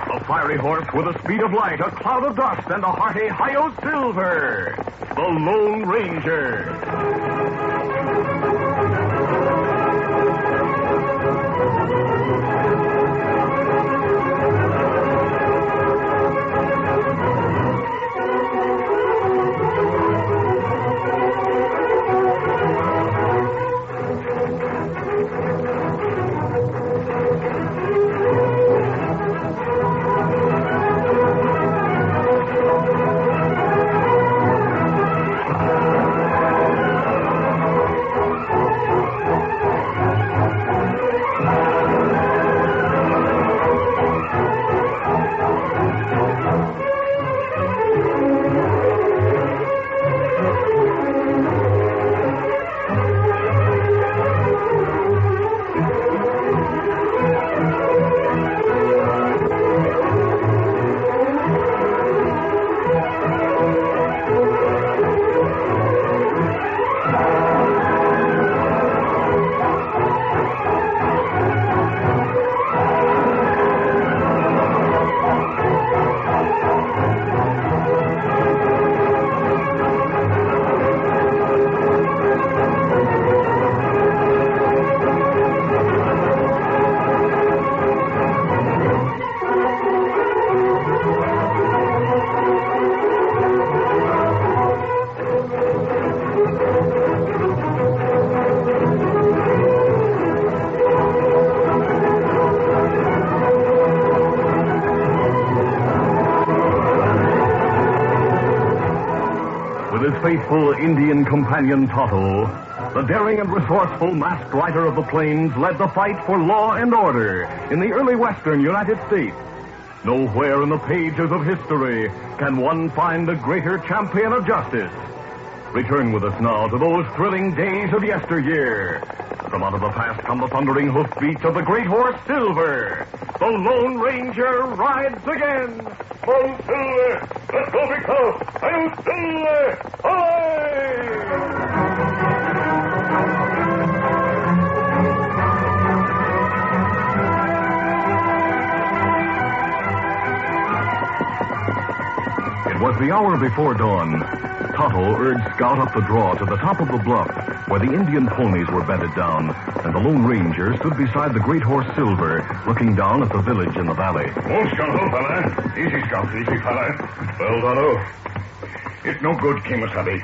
A fiery horse with the speed of light, a cloud of dust, and a hearty Hi-Yo Silver. The Lone Ranger. With his faithful Indian companion Tonto, the daring and resourceful masked rider of the plains led the fight for law and order in the early western United States. Nowhere in the pages of history can one find a greater champion of justice. Return with us now to those thrilling days of yesteryear. From out of the past come the thundering hoofbeats of the great horse Silver. The Lone Ranger rides again. Oh, Silver! Let's go, big fellow! I'm Silver! It was the hour before dawn. Tonto urged Scout up the draw to the top of the bluff, where the Indian ponies were bedded down, and the Lone Ranger stood beside the great horse Silver, looking down at the village in the valley. Oh, Scout, old fella. Easy, Scout, easy, fella. Well, Tonto, it's no good, Kimasabi.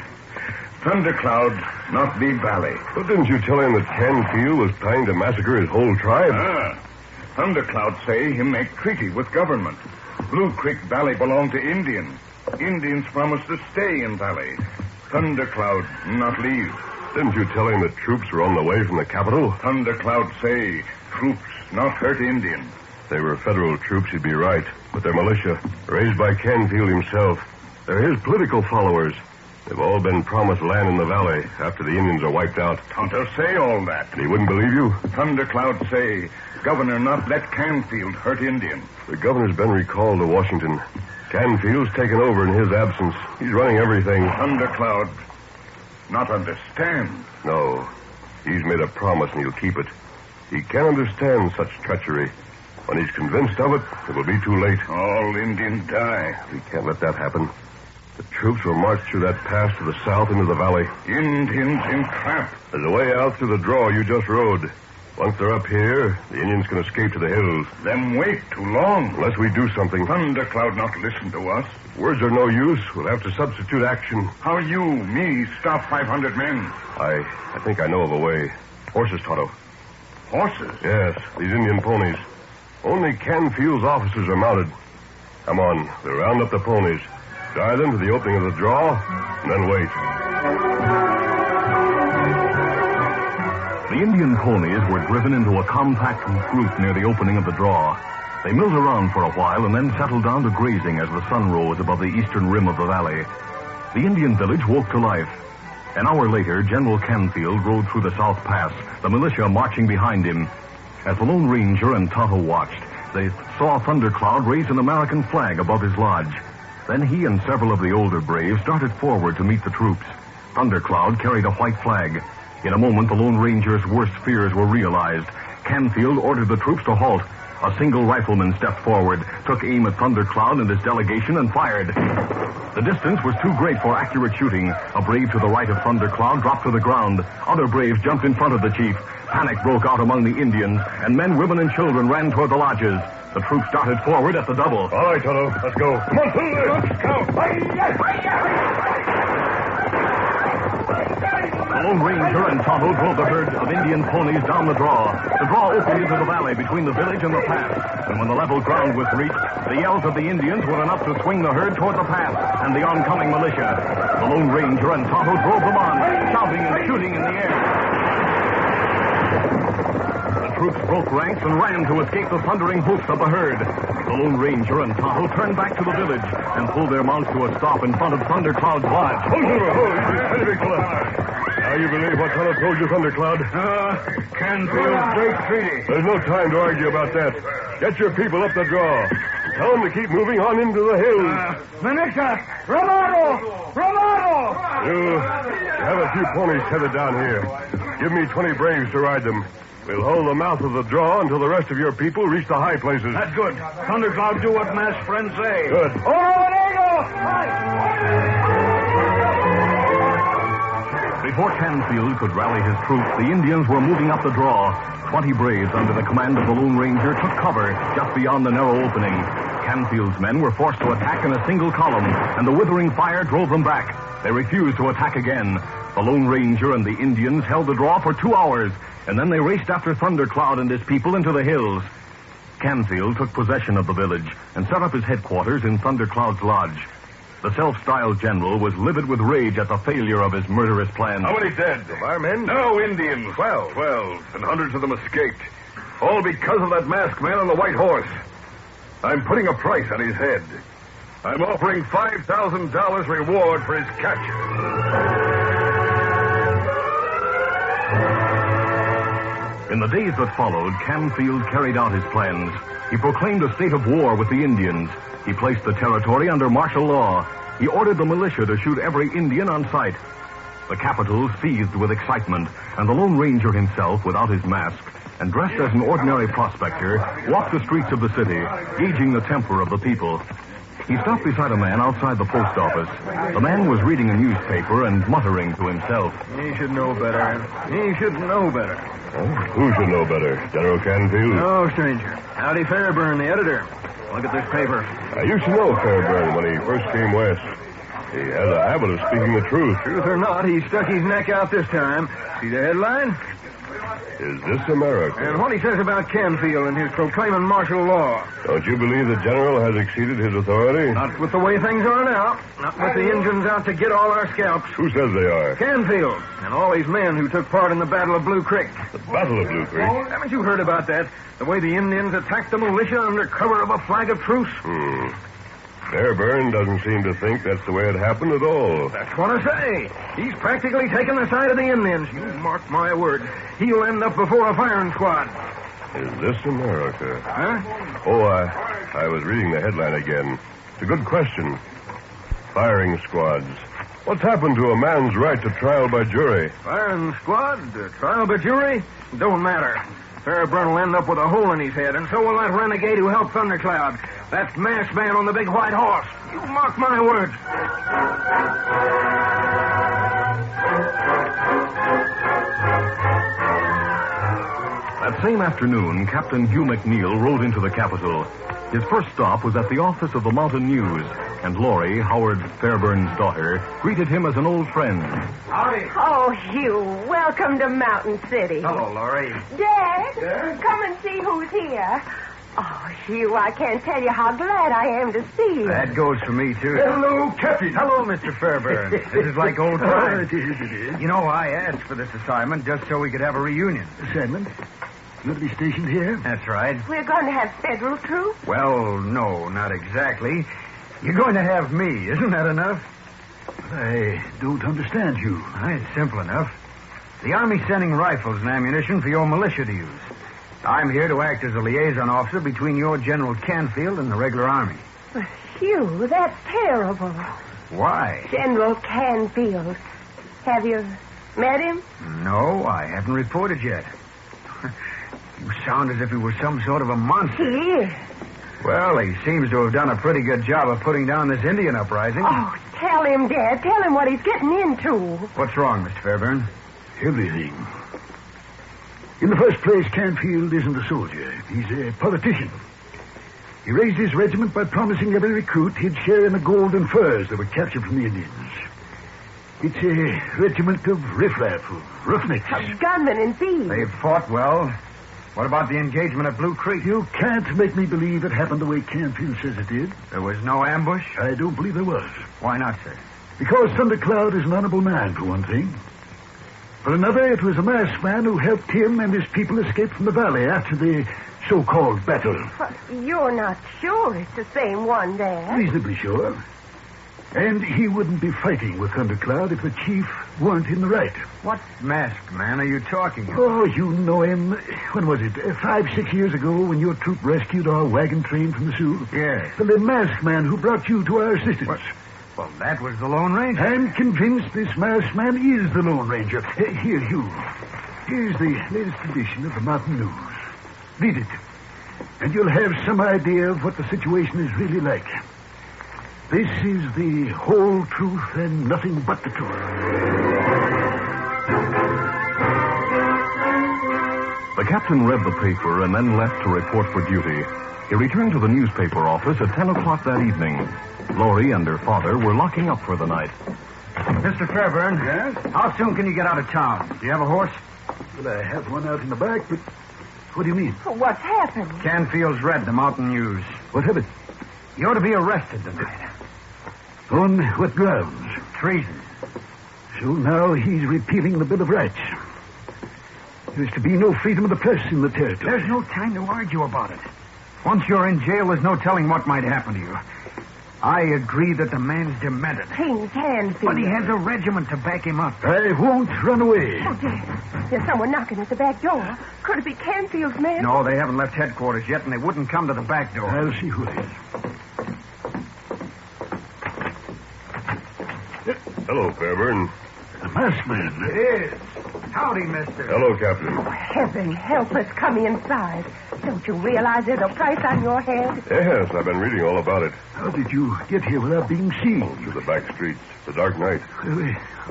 Thundercloud, not the valley. But didn't you tell him that Canfield was planning to massacre his whole tribe? Thundercloud say he make treaty with government. Blue Creek Valley belong to Indians. Indians promised to stay in valley. Thundercloud not leave. Didn't you tell him that troops were on the way from the capital? Thundercloud say troops not hurt Indians. If they were federal troops, he'd be right. But they're militia, raised by Canfield himself. They're his political followers. They've all been promised land in the valley after the Indians are wiped out. Tonto say all that. And he wouldn't believe you? Thundercloud say Governor not let Canfield hurt Indians. The governor's been recalled to Washington. Canfield's taken over in his absence. He's running everything. Thundercloud not understand. No. He's made a promise and he'll keep it. He can't understand such treachery. When he's convinced of it, it will be too late. All Indians die. We can't let that happen. The troops will march through that pass to the south into the valley. Indians in trap. There's a way out through the draw you just rode. Once they're up here, the Indians can escape to the hills. Them wait too long. Unless we do something. Thundercloud not listen to us. Words are no use. We'll have to substitute action. How you, me, stop 500 men? I think I know of a way. Horses, Tonto. Horses? Yes, these Indian ponies. Only Canfield's officers are mounted. Come on, we'll round up the ponies. Guide them to the opening of the draw, and then wait. The Indian ponies were driven into a compact group near the opening of the draw. They milled around for a while and then settled down to grazing as the sun rose above the eastern rim of the valley. The Indian village woke to life. An hour later, General Canfield rode through the South Pass, the militia marching behind him. As the Lone Ranger and Tonto watched, they saw Thundercloud raise an American flag above his lodge. Then he and several of the older braves started forward to meet the troops. Thundercloud carried a white flag. In a moment, the Lone Ranger's worst fears were realized. Canfield ordered the troops to halt. A single rifleman stepped forward, took aim at Thundercloud and his delegation, and fired. The distance was too great for accurate shooting. A brave to the right of Thundercloud dropped to the ground. Other braves jumped in front of the chief. Panic broke out among the Indians, and men, women, and children ran toward the lodges. The troops darted forward at the double. All right, Toto, let's go. Come on, let's go. The Lone Ranger and Tonto drove the herd of Indian ponies down the draw. The draw opened into the valley between the village and the pass. And when the level ground was reached, the yells of the Indians were enough to swing the herd toward the pass and the oncoming militia. The Lone Ranger and Tonto drove them on, shouting and shooting in the air. The troops broke ranks and ran to escape the thundering hoofs of the herd. The Lone Ranger and Tonto turned back to the village and pulled their mounts to a stop in front of Thundercloud's lodge. Now you believe what Tonto told you, Thundercloud? Canfield's great treaty. There's no time to argue about that. Get your people up the draw. Tell them to keep moving on into the hills. Manica! Romano! You have a few ponies tethered down here. Give me 20 braves to ride them. We'll hold the mouth of the draw until the rest of your people reach the high places. That's good. Thundercloud, do what masked friends say. Good. Before Canfield could rally his troops, the Indians were moving up the draw. 20 braves under the command of the Lone Ranger took cover just beyond the narrow opening. Canfield's men were forced to attack in a single column, and the withering fire drove them back. They refused to attack again. The Lone Ranger and the Indians held the draw for 2 hours, and then they raced after Thundercloud and his people into the hills. Canfield took possession of the village and set up his headquarters in Thundercloud's lodge. The self-styled general was livid with rage at the failure of his murderous plan. How many dead? Of our men? No, Indians. 12, and hundreds of them escaped. All because of that masked man on the white horse. I'm putting a price on his head. I'm offering $5,000 reward for his capture. In the days that followed, Canfield carried out his plans. He proclaimed a state of war with the Indians. He placed the territory under martial law. He ordered the militia to shoot every Indian on sight. The capital seethed with excitement, and the Lone Ranger himself, without his mask, and dressed as an ordinary prospector, walked the streets of the city, gauging the temper of the people. He stopped beside a man outside the post office. The man was reading a newspaper and muttering to himself. He should know better. He should know better. Oh, who should know better? General Canfield? Oh, stranger. Howdy, Fairburn, the editor. Look at this paper. I used to know Fairburn when he first came west. He has a habit of speaking the truth. Truth or not, he stuck his neck out this time. See the headline? Is this America? And what he says about Canfield and his proclaiming martial law. Don't you believe the general has exceeded his authority? Not with the way things are now. Not with the Indians out to get all our scalps. Who says they are? Canfield and all these men who took part in the Battle of Blue Creek. The Battle of Blue Creek? Haven't you heard about that? The way the Indians attacked the militia under cover of a flag of truce? Fairburn doesn't seem to think that's the way it happened at all. That's what I say. He's practically taken the side of the Indians. You mark my words. He'll end up before a firing squad. Is this America? Huh? Oh, I was reading the headline again. It's a good question. Firing squads. What's happened to a man's right to trial by jury? Firing squad? Trial by jury? Don't matter. Fairburn will end up with a hole in his head, and so will that renegade who helped Thundercloud. That masked man on the big white horse. You mark my words. That same afternoon, Captain Hugh McNeil rode into the capital. His first stop was at the office of the Mountain News, and Laurie, Howard Fairburn's daughter, greeted him as an old friend. Howdy. Oh, Hugh, welcome to Mountain City. Hello, Laurie. Dad, come and see who's here. Oh, Hugh, I can't tell you how glad I am to see you. That goes for me, too. Hello, Captain. Hello, Mr. Fairburn. This is like old times. It is. You know, I asked for this assignment just so we could have a reunion. Assignment? You're to be stationed here? That's right. We're going to have federal troops. Well, no, not exactly. You're going to have me. Isn't that enough? I don't understand you. It's simple enough. The Army's sending rifles and ammunition for your militia to use. I'm here to act as a liaison officer between your General Canfield and the regular Army. Hugh, that's terrible. Why? General Canfield. Have you met him? No, I haven't reported yet. You sound as if he was some sort of a monster. He is. Well, he seems to have done a pretty good job of putting down this Indian uprising. Oh, tell him, Dad. Tell him what he's getting into. What's wrong, Mr. Fairburn? Everything. In the first place, Canfield isn't a soldier. He's a politician. He raised his regiment by promising every recruit he'd share in the gold and furs that were captured from the Indians. It's a regiment of riffraff, of roughnecks. Gunmen and thieves. They fought well. What about the engagement at Blue Creek? You can't make me believe it happened the way Canfield says it did. There was no ambush? I don't believe there was. Why not, sir? Because Thundercloud is an honorable man, for one thing. For another, it was a masked man who helped him and his people escape from the valley after the so-called battle. But you're not sure it's the same one, Dad. Reasonably sure. And he wouldn't be fighting with Thundercloud if the chief weren't in the right. What masked man are you talking about? Oh, you know him. When was it? 5-6 years ago when your troop rescued our wagon train from the Sioux? Yes. The masked man who brought you to our assistance. What? Well, that was the Lone Ranger. I'm convinced this masked man is the Lone Ranger. Here, Hugh. Here's the latest edition of the Mountain News. Read it. And you'll have some idea of what the situation is really like. This is the whole truth and nothing but the truth. The captain read the paper and then left to report for duty. He returned to the newspaper office at 10 o'clock that evening. Lori and her father were locking up for the night. Mr. Fairburn. Yes? How soon can you get out of town? Do you have a horse? Well, I have one out in the back, but what do you mean? What's happened? Canfield's read the Mountain News. What happened? You ought to be arrested tonight. On what grounds? Treason. So now he's repealing the Bill of Rights. There's to be no freedom of the press in the territory. There's no time to argue about it. Once you're in jail, there's no telling what might happen to you. I agree that the man's demented. King Canfield. But he has a regiment to back him up. I won't run away. Oh, Dad. There's someone knocking at the back door. Could it be Canfield's men? No, they haven't left headquarters yet, and they wouldn't come to the back door. I'll see who it is. Hello, Fairburn. The masked man. It is. Howdy, mister. Hello, Captain. Heaven help us. Come inside. Don't you realize there's a price on your head? Yes, I've been reading all about it. How did you get here without being seen? Through the back streets. It's a dark night.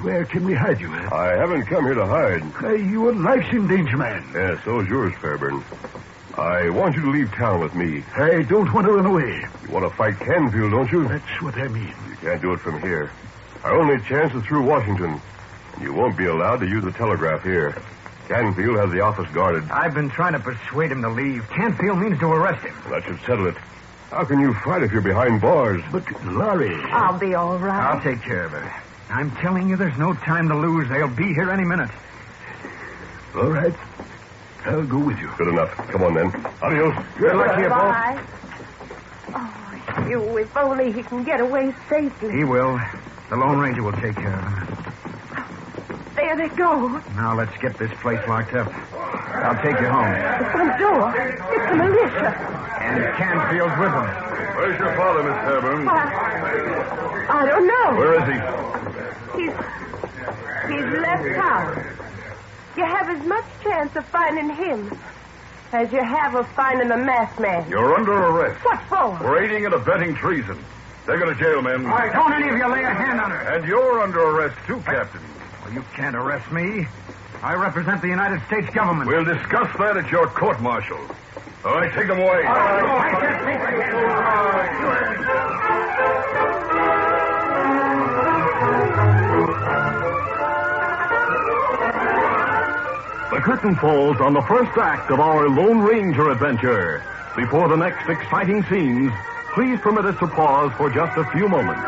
Where can we hide you at? I haven't come here to hide. Your life's in danger, man. Yes, so is yours, Fairburn. I want you to leave town with me. I don't want to run away. You want to fight Canfield, don't you? That's what I mean. You can't do it from here. Our only chance is through Washington. You won't be allowed to use the telegraph here. Canfield has the office guarded. I've been trying to persuade him to leave. Canfield means to arrest him. That should settle it. How can you fight if you're behind bars? But, Laurie... I'll be all right. I'll take care of her. I'm telling you, there's no time to lose. They'll be here any minute. All right. I'll go with you. Good enough. Come on, then. Adios. Good luck to you both. Bye. Oh, Hugh, if only he can get away safely. He will. The Lone Ranger will take care of him. There they go. Now let's get this place locked up. I'll take you home. The front door. It's the militia. And Canfield's with them. Where's your father, Miss Fairburn? I don't know. Where is he? He's left town. You have as much chance of finding him as you have of finding the masked man. You're under arrest. What for? For aiding and abetting treason. Take her to jail, men. All right, don't any of you lay a hand on her. And you're under arrest, too, Captain. Well, you can't arrest me. I represent the United States government. We'll discuss that at your court-martial. All right, take them away. The curtain falls on the first act of our Lone Ranger adventure. Before the next exciting scenes, please permit us to pause for just a few moments.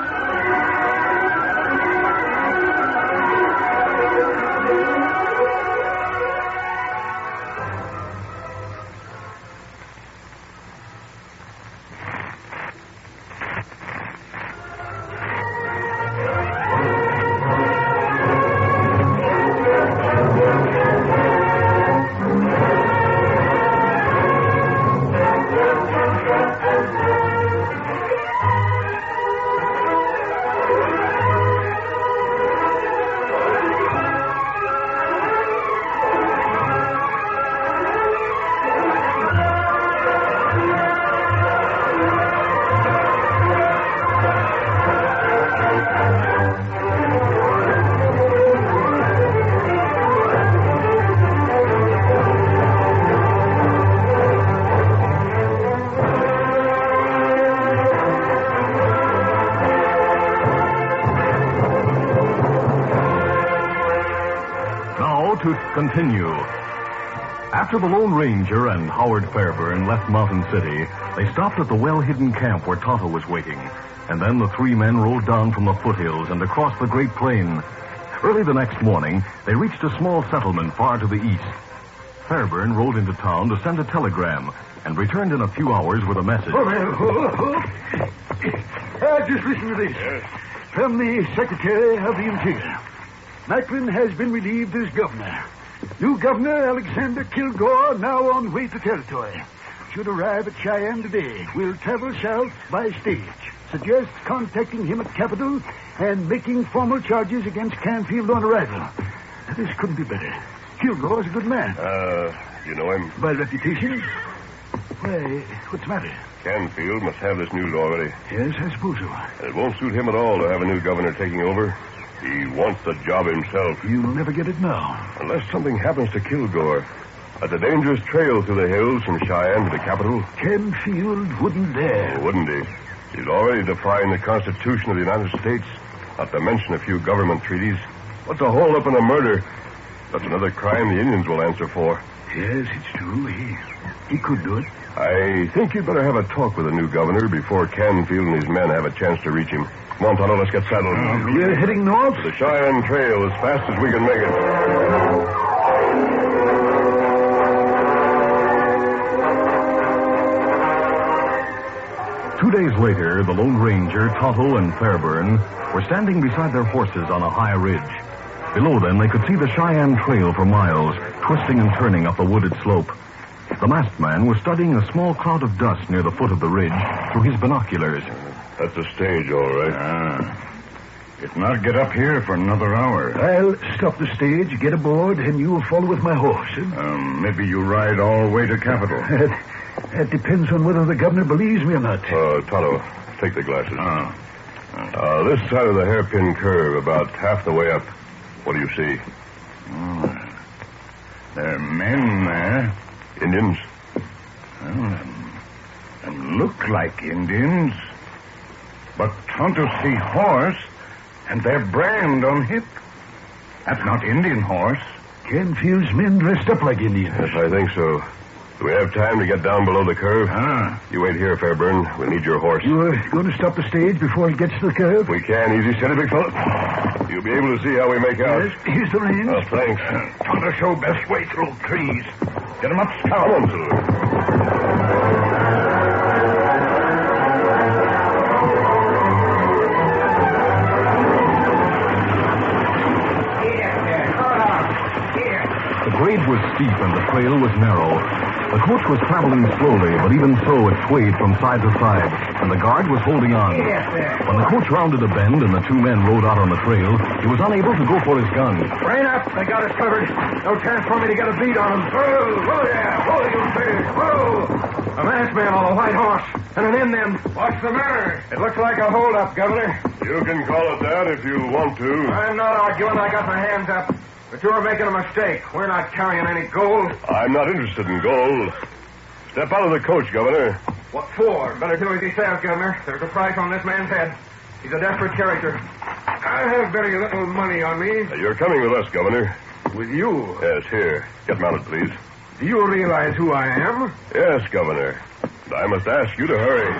continue. After the Lone Ranger and Howard Fairburn left Mountain City, they stopped at the well-hidden camp where Tonto was waiting. And then the three men rode down from the foothills and across the Great Plain. Early the next morning, they reached a small settlement far to the east. Fairburn rode into town to send a telegram and returned in a few hours with a message. Just listen to this. Yes. From the Secretary of the Interior. Macklin has been relieved as governor. New Governor Alexander Kilgore now on way to territory. Should arrive at Cheyenne today. Will travel south by stage. Suggests contacting him at Capitol and making formal charges against Canfield on arrival. This couldn't be better. Kilgore's a good man. You know him? By reputation? Why, what's the matter? Canfield must have this news already. Yes, I suppose so. And it won't suit him at all to have a new governor taking over. He wants the job himself. You'll never get it now. Unless something happens to Kilgore. That's a dangerous trail through the hills from Cheyenne to the capital. Canfield wouldn't dare. Oh, wouldn't he? He's already defying the Constitution of the United States, not to mention a few government treaties. What's a hold-up and a murder? That's another crime the Indians will answer for. Yes, it's true. He could do it. I think you'd better have a talk with the new governor before Canfield and his men have a chance to reach him. Come on, Tonto, let's get settled. We're heading north? The Cheyenne Trail as fast as we can make it. 2 days later, the Lone Ranger, Tonto, and Fairburn were standing beside their horses on a high ridge. Below them, they could see the Cheyenne Trail for miles, twisting and turning up a wooded slope. The masked man was studying a small cloud of dust near the foot of the ridge through his binoculars. That's the stage, all right. It not get up here for another hour. I'll stop the stage, get aboard, and you'll follow with my horse. Maybe you ride all the way to Capitol. That depends on whether the governor believes me or not. Tonto, take the glasses. This side of the hairpin curve, about half the way up. What do you see? There are men there. Indians? And look like Indians. But Tonto see horse, and their brand on hip. That's not Indian horse. Canfield's men dressed up like Indians. Yes, I think so. Do we have time to get down below the curve? You wait here, Fairburn. We'll need your horse. You're going to stop the stage before it gets to the curve? We can. Easy steady, big fella. You'll be able to see how we make out. Yes, here's the reins. Oh, thanks. Tonto show best way through trees. Get him up, Scout. Come on, Silver. The grade was steep and the trail was narrow. The coach was traveling slowly, but even so it swayed from side to side, and the guard was holding on. When the coach rounded a bend and the two men rode out on the trail, he was unable to go for his gun. Rein up. They got us covered. No chance for me to get a beat on them. Whoa, yeah. Whoa, you fish. Whoa. A masked man on a white horse and an Indian. What's the matter? It looks like a holdup, Governor. You can call it that if you want to. I'm not arguing. I got my hands up. But you're making a mistake. We're not carrying any gold. I'm not interested in gold. Step out of the coach, Governor. What for? Better do as he says, Governor. There's a price on this man's head. He's a desperate character. I have very little money on me. You're coming with us, Governor. With you? Yes, here. Get mounted, please. Do you realize who I am? Yes, Governor. I must ask you to hurry.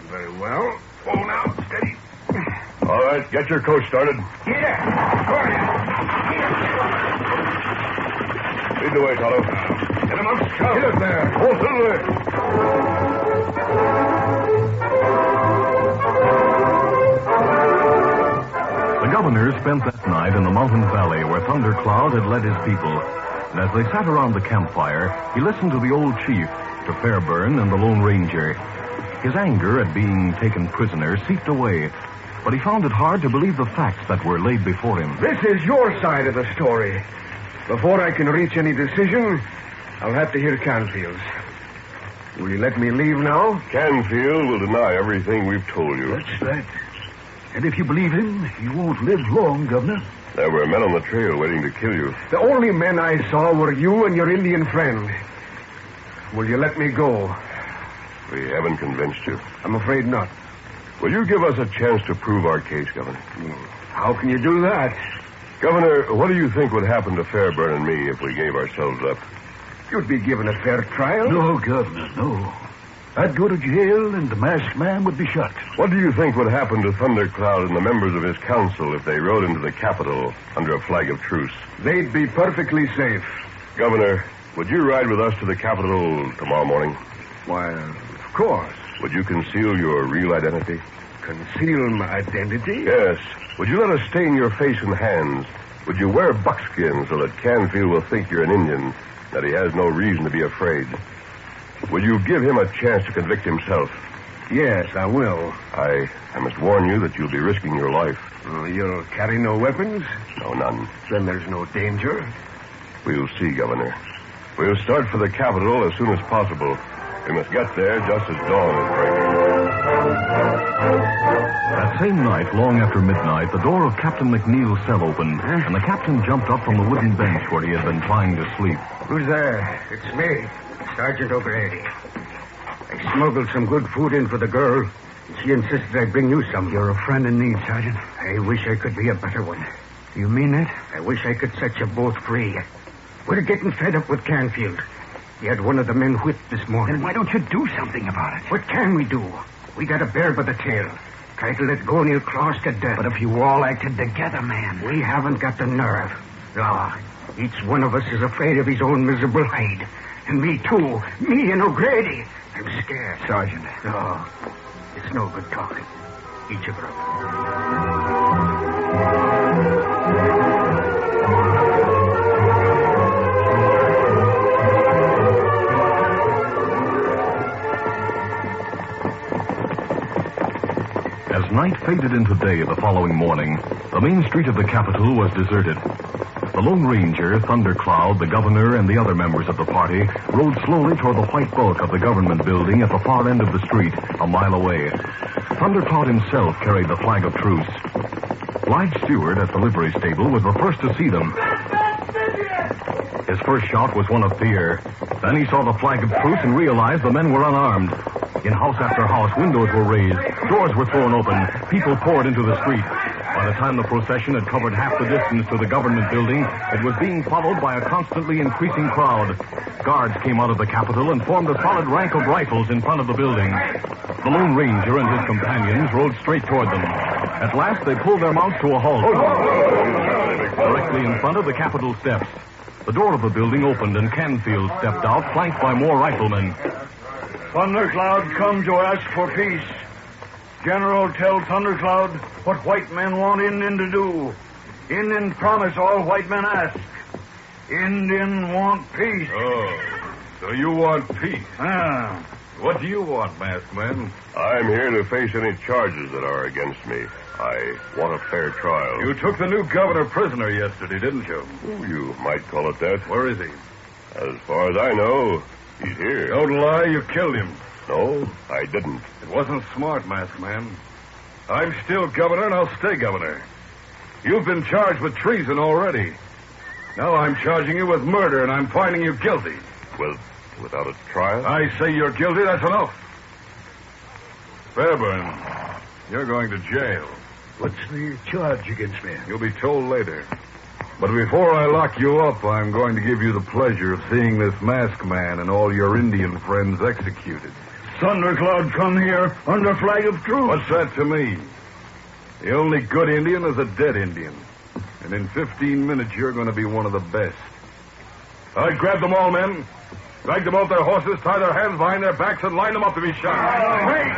Very well. Oh, now, steady. All right, get your coach started. Here. Lead the way, Tonto. Get him up, Scout. Get it there. Oh, Silver. The governor spent that night in the mountain valley where Thunder Cloud had led his people. And as they sat around the campfire, he listened to the old chief, to Fairburn and the Lone Ranger. His anger at being taken prisoner seeped away, but he found it hard to believe the facts that were laid before him. This is your side of the story. Before I can reach any decision, I'll have to hear Canfield's. Will you let me leave now? Canfield will deny everything we've told you. That's right. And if you believe him, you won't live long, Governor. There were men on the trail waiting to kill you. The only men I saw were you and your Indian friend. Will you let me go? We haven't convinced you. I'm afraid not. Will you give us a chance to prove our case, Governor? How can you do that? Governor, what do you think would happen to Fairburn and me if we gave ourselves up? You'd be given a fair trial? No, Governor, no. I'd go to jail and the masked man would be shot. What do you think would happen to Thundercloud and the members of his council if they rode into the Capitol under a flag of truce? They'd be perfectly safe. Governor, would you ride with us to the Capitol tomorrow morning? Why, of course. Would you conceal your real identity? Conceal my identity? Yes. Would you let us stain your face and hands? Would you wear buckskin so that Canfield will think you're an Indian, that he has no reason to be afraid? Will you give him a chance to convict himself? Yes, I will. I must warn you that you'll be risking your life. You'll carry no weapons? No, none. Then there's no danger? We'll see, Governor. We'll start for the Capitol as soon as possible. We must get there just as dawn is breaking. That same night, long after midnight, the door of Captain McNeil's cell opened, and the captain jumped up from the wooden bench where he had been trying to sleep. Who's there? It's me, Sergeant O'Grady. I smuggled some good food in for the girl. She insisted I bring you some. You're a friend in need, Sergeant. I wish I could be a better one. You mean it? I wish I could set you both free. We're getting fed up with Canfield. He had one of the men whipped this morning. Then why don't you do something about it? What can we do? We got a bear by the tail. Try to let go and he'll claw us to death. But if you all acted together, man. We haven't got the nerve. No. Each one of us is afraid of his own miserable hide. And me, too. Me and O'Grady. I'm scared. Sergeant. No. It's no good talking. Each of us. As night faded into day the following morning, the main street of the Capitol was deserted. The Lone Ranger, Thundercloud, the governor, and the other members of the party rode slowly toward the white bulk of the government building at the far end of the street, a mile away. Thundercloud himself carried the flag of truce. Lige Stewart at the livery stable was the first to see them. His first shock was one of fear. Then he saw the flag of truce and realized the men were unarmed. In house after house, windows were raised, doors were thrown open, people poured into the street. By the time the procession had covered half the distance to the government building, it was being followed by a constantly increasing crowd. Guards came out of the Capitol and formed a solid rank of rifles in front of the building. The Lone Ranger and his companions rode straight toward them. At last, they pulled their mounts to a halt. Directly in front of the Capitol steps. The door of the building opened and Canfield stepped out, flanked by more riflemen. Thundercloud come to ask for peace. General tell Thundercloud what white men want Indian to do. Indian promise all white men ask. Indian want peace. Oh, so you want peace? Ah. What do you want, masked man? I'm here to face any charges that are against me. I want a fair trial. You took the new governor prisoner yesterday, didn't you? Oh, you might call it that. Where is he? As far as I know, he's here. Don't lie, you killed him. No, I didn't. It wasn't smart, masked man. I'm still governor, and I'll stay governor. You've been charged with treason already. Now I'm charging you with murder, and I'm finding you guilty. Without a trial? I say you're guilty, that's enough. Fairburn, you're going to jail. What's the charge against me? You'll be told later. But before I lock you up, I'm going to give you the pleasure of seeing this masked man and all your Indian friends executed. Thundercloud come here under flag of truce. What's that to me? The only good Indian is a dead Indian. And in 15 minutes, you're going to be one of the best. All right, grab them all, men. Drag them off their horses, tie their hands behind their backs, and line them up to be shot. Wait!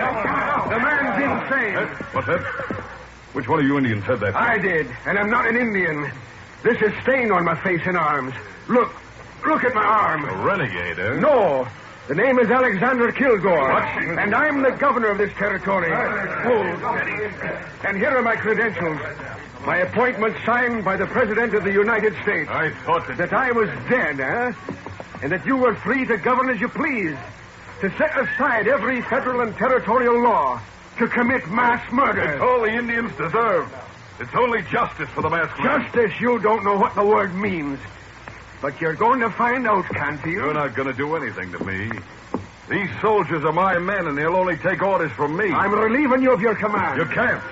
The man's insane. What's that? Which one of you Indians said that? I did, and I'm not an Indian. This is stain on my face and arms. Look at my arm. A renegade, eh? No. The name is Alexander Kilgore. What? And I'm the governor of this territory. And here are my credentials. My appointment signed by the President of the United States. I thought that I was dead, and that you were free to govern as you please. To set aside every federal and territorial law. To commit mass murder. It's all the Indians deserve. It's only justice for the masked man. Justice? You don't know what the word means. But you're going to find out, Canfield. You're not going to do anything to me. These soldiers are my men, and they'll only take orders from me. I'm relieving you of your command. You can't.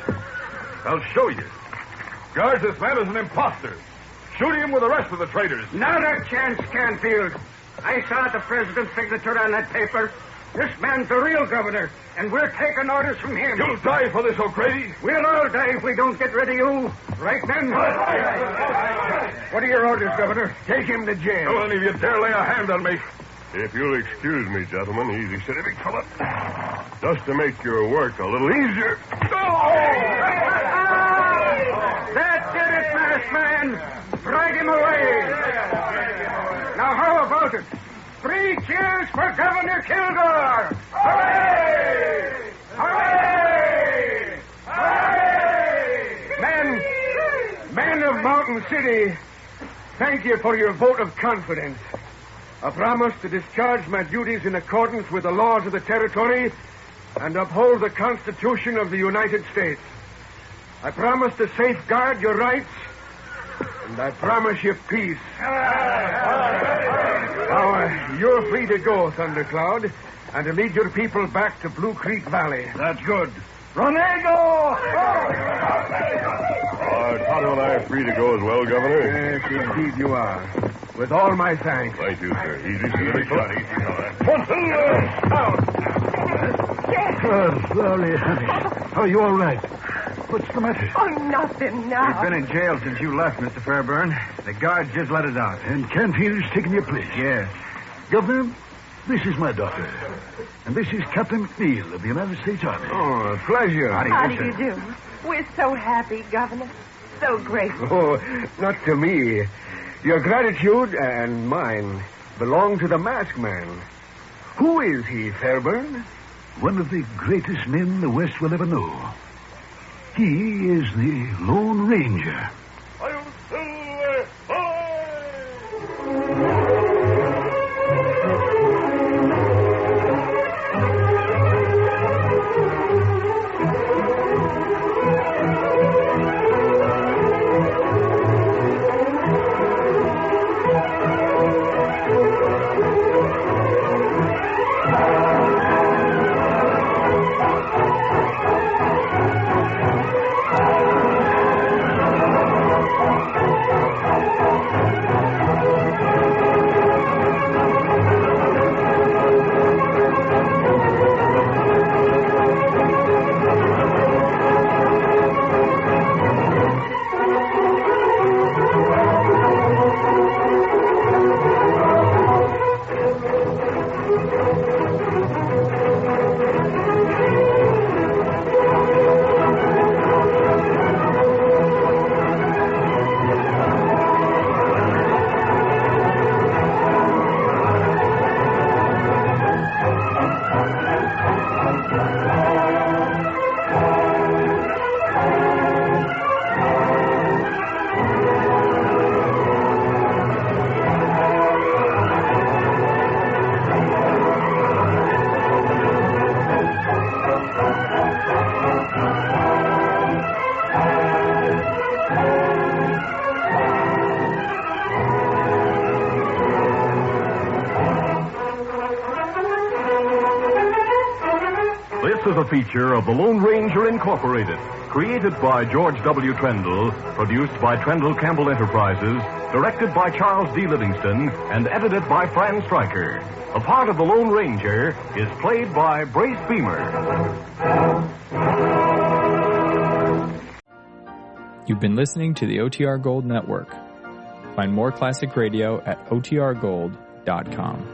I'll show you. Guards, this man is an imposter. Shoot him with the rest of the traitors. Not a chance, Canfield. I saw the president's signature on that paper. This man's the real governor, and we're taking orders from him. You'll die for this, O'Grady. We'll all die if we don't get rid of you. Right, men? What are your orders, Governor? Take him to jail. Don't any of you dare lay a hand on me. If you'll excuse me, gentlemen, easy, steady, big fella. Just to make your work a little easier. That did it, masked man. Drag him away. Now, how about it? 3 cheers for Governor Kilgore! Hooray! Hooray! Hooray! Men of Mountain City, thank you for your vote of confidence. I promise to discharge my duties in accordance with the laws of the territory and uphold the Constitution of the United States. I promise to safeguard your rights, and I promise you peace. Now, you're free to go, Thundercloud, and to lead your people back to Blue Creek Valley. That's good. Ronego! Tonto and I are free to go as well, Governor. Yes, indeed you are. With all my thanks. Thank you, sir. Easy, steady, big fella. Golly, honey. Are you all right? What's the matter? Oh, nothing now. We've been in jail since you left, Mr. Fairburn. The guards just let us out. And Canfield's taken your place. Yes. Governor, this is my daughter. And this is Captain McNeil of the United States Army. Oh, a pleasure. How do you do? We're so happy, Governor. So grateful. Oh, not to me. Your gratitude and mine belong to the masked man. Who is he, Fairburn? One of the greatest men the West will ever know. He is the Lone Ranger. This is a feature of the Lone Ranger Incorporated, created by George W. Trendle, produced by Trendle Campbell Enterprises, directed by Charles D. Livingston, and edited by Fran Stryker. A part of the Lone Ranger is played by Brace Beamer. You've been listening to the OTR Gold Network. Find more classic radio at otrgold.com.